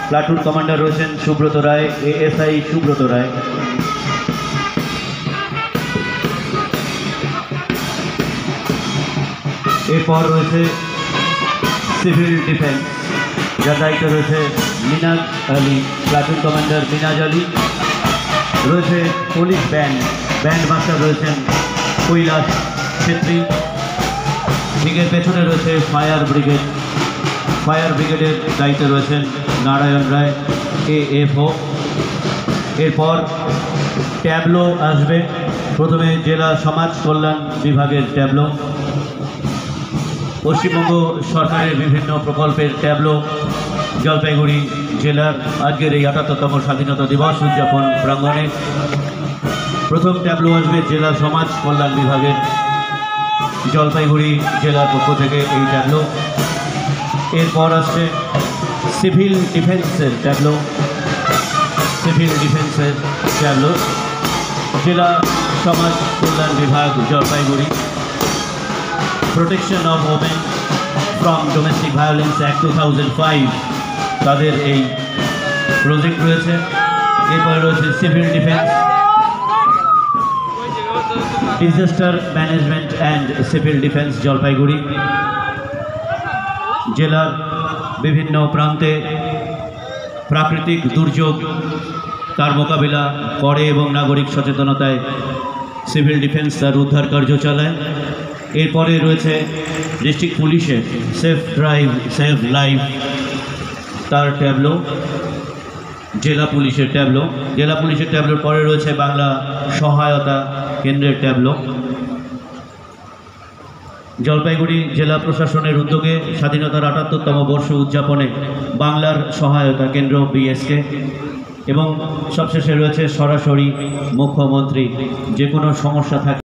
Platoon commander রয়েছেন Subrata Roy, ASI Subrata Roy. এরপর রয়েছে সিভিল ডিফেন্স, যার দায়িত্বে রয়েছে মিনাজ আলী, প্লাটুন কমান্ডার মিনাজ আলী। রয়েছে পুলিশ ব্যান্ড মাস্টার রয়েছেন কৈলাস ছেত্রী। দিকের পেছনে রয়েছে ফায়ার ব্রিগেডের দায়িত্বে রয়েছেন নারায়ণ রায়, এএফও। এরপর ট্যাবলো আসবে। প্রথমে জেলা সমাজ কল্যাণ বিভাগের ট্যাবলো, পশ্চিমবঙ্গ সরকারের বিভিন্ন প্রকল্পের ট্যাবলো জলপাইগুড়ি জেলার আজকের এই ৭৮তম স্বাধীনতা দিবস উদযাপন প্রাঙ্গণে। প্রথম ট্যাবলো আসবে জেলা সমাজ কল্যাণ বিভাগের, জলপাইগুড়ি জেলার পক্ষ থেকে এই ট্যাবলো। এরপর আসছে সিভিল ডিফেন্সের ট্যাবলো, জেলা সমাজ কল্যাণ বিভাগ Jalpaiguri. Protection of women from domestic violence act 2005 তাদের এই প্রজেক্ট রয়েছে। এরপরে রয়েছে civil defence, disaster management and civil defence Jalpaiguri. জেলার বিভিন্ন প্রান্তে প্রাকৃতিক দুর্যোগ তার মোকাবিলা করে এবং নাগরিক সচেতনতায় সিভিল ডিফেন্স তার উদ্ধার কার্য চালায়। এরপরে রয়েছে ডিস্ট্রিক্ট পুলিশের সেফ ড্রাইভ সেভ লাইফ তার ট্যাবলো, জেলা পুলিশের ট্যাবলোর পরে রয়েছে বাংলা সহায়তা কেন্দ্রের ট্যাবলো। জলপাইগুড়ি জেলা প্রশাসনের উদ্যোগে স্বাধীনতার ৭৮তম বর্ষ উদযাপনে বাংলার সহায়তা কেন্দ্র বিএসকে। এবং সবশেষে রয়েছে সরাসরি মুখ্যমন্ত্রী, যে কোনো সমস্যা থাকে